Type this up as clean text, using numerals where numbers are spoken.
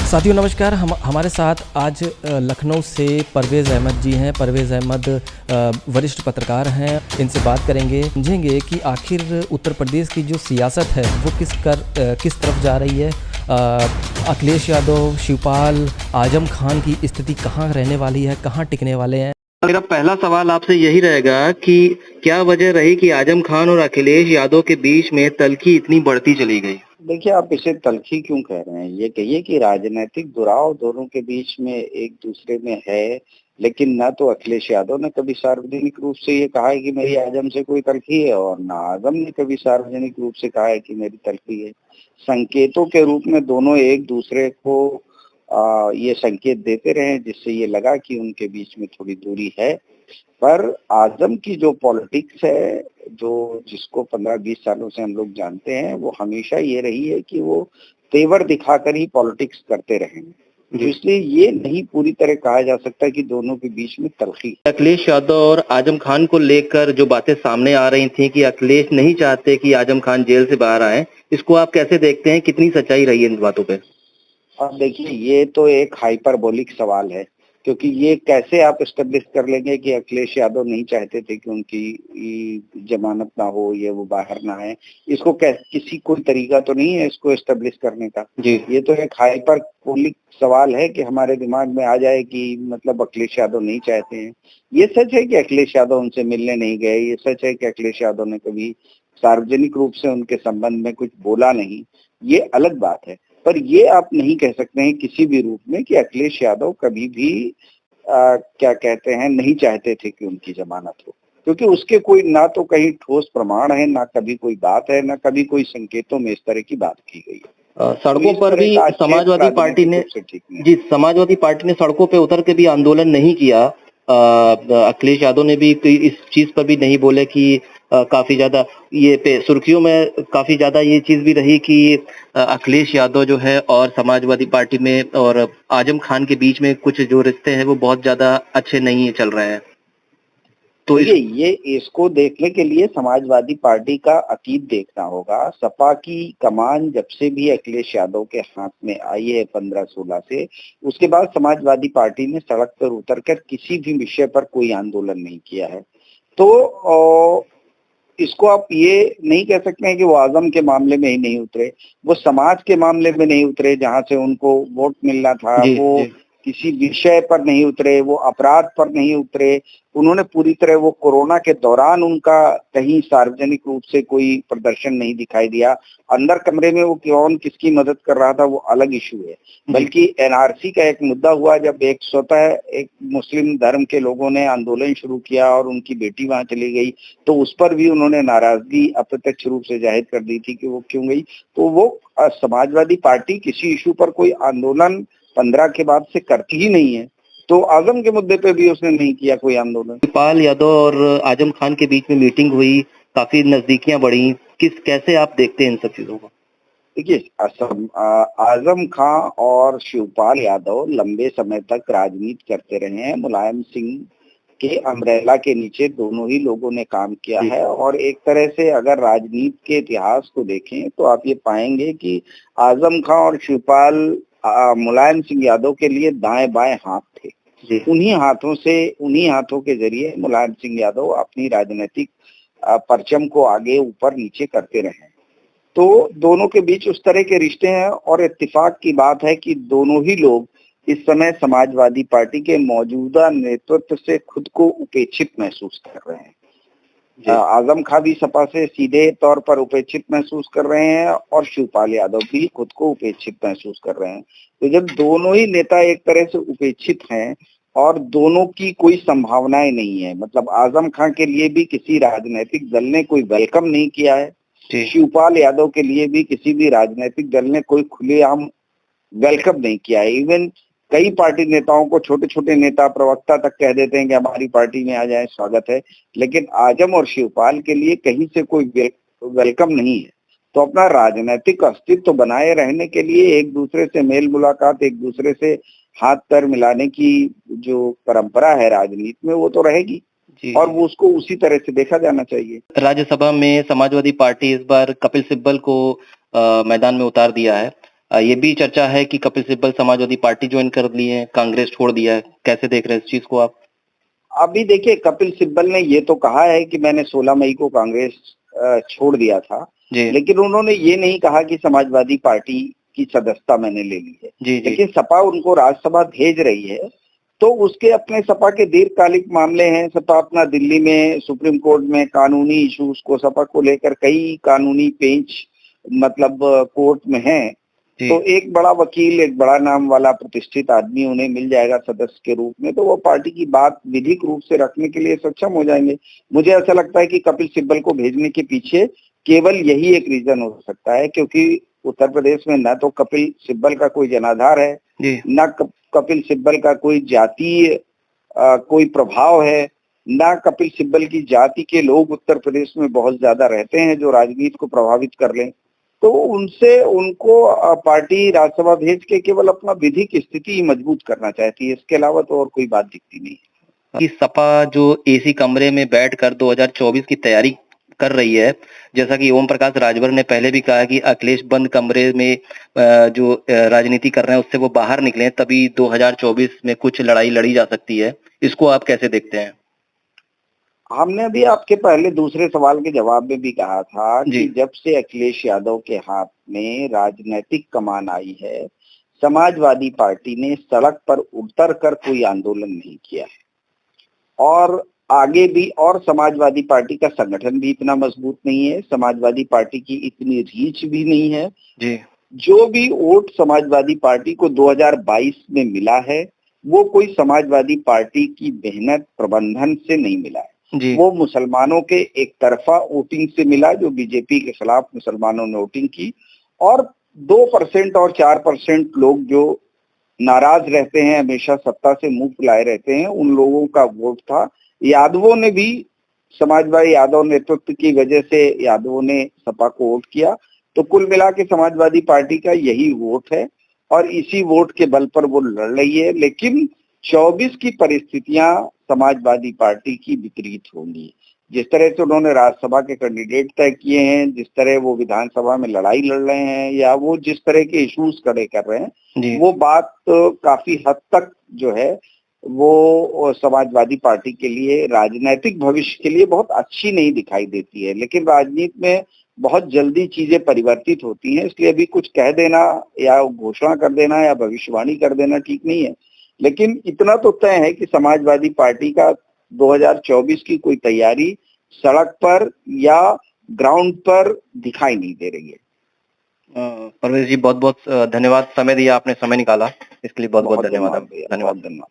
साथियों नमस्कार। हमारे साथ आज लखनऊ से परवेज़ अहमद जी हैं। परवेज़ अहमद वरिष्ठ पत्रकार हैं। इनसे बात करेंगे, समझेंगे कि आखिर उत्तर प्रदेश की जो सियासत है वो किस तरफ जा रही है। अखिलेश यादव, शिवपाल, आजम खान की स्थिति कहाँ रहने वाली है, कहाँ टिकने वाले हैं। मेरा पहला सवाल आपसे यही रहेगा कि क्या वजह रही कि आजम खान और अखिलेश यादव के बीच में तल्खी इतनी बढ़ती चली गई? देखिए, आप इसे तल्खी क्यों कह रहे हैं? ये कहिए कि राजनीतिक जुड़ाव दोनों के बीच में एक दूसरे में है, लेकिन ना तो अखिलेश यादव ने कभी सार्वजनिक रूप से ये कहा है कि मेरी आजम से कोई तल्खी है, और ना आजम ने कभी सार्वजनिक रूप से कहा है कि मेरी तल्खी है। संकेतों के रूप में दोनों एक दूसरे को ये संकेत देते रहे, जिससे ये लगा कि उनके बीच में थोड़ी दूरी है। पर आजम की जो पॉलिटिक्स है, जो जिसको 15-20 सालों से हम लोग जानते हैं, वो हमेशा ये रही है कि वो तेवर दिखाकर ही पॉलिटिक्स करते रहेंगे। तो इसलिए ये नहीं पूरी तरह कहा जा सकता कि दोनों के बीच में तल्खी। अखिलेश यादव और आजम खान को लेकर जो बातें सामने आ रही थी कि अखिलेश नहीं चाहते कि आजम खान जेल से बाहर आए, इसको आप कैसे देखते हैं? कितनी सच्चाई रही है इन बातों पे? अब देखिए, ये तो एक हाइपरबोलिक सवाल है, क्योंकि ये कैसे आप एस्टेब्लिश कर लेंगे कि अखिलेश यादव नहीं चाहते थे कि उनकी जमानत ना हो, ये वो बाहर ना आए। इसको किसी कोई तरीका तो नहीं है इसको एस्टेब्लिश करने का। जी, ये तो एक हाइपरबोलिक सवाल है कि हमारे दिमाग में आ जाए कि मतलब अखिलेश यादव नहीं चाहते हैं। ये सच है कि अखिलेश यादव उनसे मिलने नहीं गए, ये सच है कि अखिलेश यादव ने कभी सार्वजनिक रूप से उनके संबंध में कुछ बोला नहीं, ये अलग बात है। पर ये आप नहीं कह सकते हैं किसी भी रूप में कि अखिलेश यादव कभी भी क्या कहते हैं, नहीं चाहते थे कि उनकी जमानत हो, क्योंकि उसके कोई ना तो कहीं ठोस प्रमाण है, ना कभी कोई बात है, ना कभी कोई संकेतों में इस तरह की बात की गई है। सड़कों तो पर भी समाजवादी पार्टी ने समाजवादी पार्टी ने सड़कों पे उतर के भी आंदोलन नहीं किया। अखिलेश यादव ने भी इस चीज पर भी नहीं बोले कि काफी ज्यादा ये पे सुर्खियों में काफी ज्यादा ये चीज भी रही कि अखिलेश यादव जो है और समाजवादी पार्टी में और आजम खान के बीच में कुछ जो रिश्ते हैं वो बहुत ज्यादा अच्छे नहीं चल रहे हैं। तो ये इसको देखने के लिए समाजवादी पार्टी का अतीत देखना होगा। सपा की कमान जब से भी अखिलेश यादव के हाथ में आई है 15-16 से, उसके बाद समाजवादी पार्टी ने सड़क पर उतरकर किसी भी विषय पर कोई आंदोलन नहीं किया है। तो इसको आप ये नहीं कह सकते हैं कि वो आजम के मामले में ही नहीं उतरे, वो समाज के मामले में नहीं उतरे जहां से उनको वोट मिलना था। वो किसी विषय पर नहीं उतरे, वो अपराध पर नहीं उतरे। उन्होंने पूरी तरह, वो कोरोना के दौरान उनका कहीं सार्वजनिक रूप से कोई प्रदर्शन नहीं दिखाई दिया। अंदर कमरे में वो कौन किसकी मदद कर रहा था वो अलग इशू है। बल्कि एनआरसी का एक मुद्दा हुआ जब एक मुस्लिम धर्म के लोगों ने आंदोलन शुरू किया और उनकी बेटी वहां चली गई, तो उस पर भी उन्होंने नाराजगी अप्रत्यक्ष रूप से जाहिर कर दी थी कि वो क्यों गई। तो वो समाजवादी पार्टी किसी इशू पर कोई आंदोलन 15 के बाद से करती ही नहीं है, तो आजम के मुद्दे पे भी उसने नहीं किया कोई आंदोलन। शिवपाल यादव और आजम खान के बीच में मीटिंग हुई, काफी नजदीकियां बढ़ी, कैसे आप देखते हैं इन सब चीजों को? देखिए, आजम खान और शिवपाल यादव लंबे समय तक राजनीति करते रहे हैं। मुलायम सिंह के अम्ब्रेला के नीचे दोनों ही लोगों ने काम किया है, और एक तरह से अगर राजनीति के इतिहास को देखें तो आप ये पाएंगे कि आजम खान और शिवपाल मुलायम सिंह यादव के लिए दाएं बाएं हाथ थे। उन्हीं हाथों के जरिए मुलायम सिंह यादव अपनी राजनीतिक परचम को आगे ऊपर नीचे करते रहे। तो दोनों के बीच उस तरह के रिश्ते हैं, और इत्तेफाक की बात है कि दोनों ही लोग इस समय समाजवादी पार्टी के मौजूदा नेतृत्व से खुद को उपेक्षित महसूस कर रहे हैं। आजम खान भी सपा से सीधे तौर पर उपेक्षित महसूस कर रहे हैं, और शिवपाल यादव भी खुद को उपेक्षित महसूस कर रहे हैं। तो जब दोनों ही नेता एक तरह से उपेक्षित हैं और दोनों की कोई संभावनाएं नहीं है, मतलब आजम खान के लिए भी किसी राजनीतिक दल ने कोई वेलकम नहीं किया है, शिवपाल यादव के लिए भी किसी भी राजनीतिक दल ने कोई खुलेआम वेलकम नहीं किया है। इवन कई पार्टी नेताओं को छोटे छोटे नेता प्रवक्ता तक कह देते हैं कि हमारी पार्टी में आ जाए, स्वागत है, लेकिन आजम और शिवपाल के लिए कहीं से कोई वेलकम नहीं है। तो अपना राजनीतिक अस्तित्व बनाए रहने के लिए एक दूसरे से मेल मुलाकात, एक दूसरे से हाथ पैर मिलाने की जो परंपरा है राजनीति में, वो तो रहेगी, और वो उसको उसी तरह से देखा जाना चाहिए। राज्यसभा में समाजवादी पार्टी इस बार कपिल सिब्बल को मैदान में उतार दिया है। ये भी चर्चा है कि कपिल सिब्बल समाजवादी पार्टी ज्वाइन कर ली है, कांग्रेस छोड़ दिया है। कैसे देख रहे हैं इस चीज को आप? अभी देखिए, कपिल सिब्बल ने ये तो कहा है कि मैंने 16 मई को कांग्रेस छोड़ दिया था, जी लेकिन उन्होंने ये नहीं कहा कि समाजवादी पार्टी की सदस्यता मैंने ले ली है। जी जी लेकिन सपा उनको राज्यसभा भेज रही है, तो उसके अपने सपा के दीर्घकालिक मामले हैं। सपा अपना दिल्ली में सुप्रीम कोर्ट में कानूनी इश्यूज को, सपा को लेकर कई कानूनी बेंच मतलब कोर्ट में है। जी तो एक बड़ा वकील, एक बड़ा नाम वाला प्रतिष्ठित आदमी उन्हें मिल जाएगा सदस्य के रूप में, तो वो पार्टी की बात विधिक रूप से रखने के लिए सक्षम हो जाएंगे। मुझे ऐसा लगता है कि कपिल सिब्बल को भेजने के पीछे केवल यही एक रीजन हो सकता है, क्योंकि उत्तर प्रदेश में न तो कपिल सिब्बल का कोई जनाधार है, जी न कपिल सिब्बल का कोई जातीय कोई प्रभाव है, न कपिल सिब्बल की जाति के लोग उत्तर प्रदेश में बहुत ज्यादा रहते हैं जो राजनीति को प्रभावित कर लें। तो उनसे उनको पार्टी राज्यसभा भेज के केवल अपना विधिक स्थिति ही मजबूत करना चाहती है, इसके अलावा तो और कोई बात दिखती नहीं है। कि सपा जो एसी कमरे में बैठकर 2024 की तैयारी कर रही है, जैसा कि ओम प्रकाश राजभर ने पहले भी कहा कि अखिलेश बंद कमरे में जो राजनीति कर रहे हैं उससे वो बाहर निकले, तभी 2024 में कुछ लड़ाई लड़ी जा सकती है। इसको आप कैसे देखते हैं? हमने भी आपके पहले दूसरे सवाल के जवाब में भी कहा था जी कि जब से अखिलेश यादव के हाथ में राजनीतिक कमान आई है, समाजवादी पार्टी ने सड़क पर उतर कर कोई आंदोलन नहीं किया है, और आगे भी, और समाजवादी पार्टी का संगठन भी इतना मजबूत नहीं है, समाजवादी पार्टी की इतनी रीच भी नहीं है। जी जो भी वोट समाजवादी पार्टी को 2022 में मिला है, वो कोई समाजवादी पार्टी की मेहनत प्रबंधन से नहीं मिला है। जी वो मुसलमानों के एक तरफा वोटिंग से मिला, जो बीजेपी के खिलाफ मुसलमानों ने वोटिंग की, और 2% और 4% लोग जो नाराज रहते हैं, हमेशा सत्ता से मुंह फुलाए रहते हैं, उन लोगों का वोट था। यादवों ने भी, समाजवादी यादव नेतृत्व की वजह से यादवों ने सपा को वोट किया। तो कुल मिला के समाजवादी पार्टी का यही वोट है, और इसी वोट के बल पर वो लड़ रही है। लेकिन 24 की परिस्थितियां समाजवादी पार्टी की विपरीत होंगी। जिस तरह से उन्होंने राज्यसभा के कैंडिडेट तय किए हैं, जिस तरह वो विधानसभा में लड़ाई लड़ रहे हैं, या वो जिस तरह के इश्यूज खड़े कर रहे हैं, जी वो बात काफी हद तक जो है वो समाजवादी पार्टी के लिए, राजनीतिक भविष्य के लिए बहुत अच्छी नहीं दिखाई देती है। लेकिन राजनीति में बहुत जल्दी चीजें परिवर्तित होती हैं, इसलिए अभी कुछ कह देना या घोषणा कर देना या भविष्यवाणी कर देना ठीक नहीं है। लेकिन इतना तो तय है कि समाजवादी पार्टी का 2024 की कोई तैयारी सड़क पर या ग्राउंड पर दिखाई नहीं दे रही है। परवेश जी, बहुत बहुत धन्यवाद, समय दिया आपने, समय निकाला, इसके लिए बहुत बहुत धन्यवाद। भैया, बहुत धन्यवाद।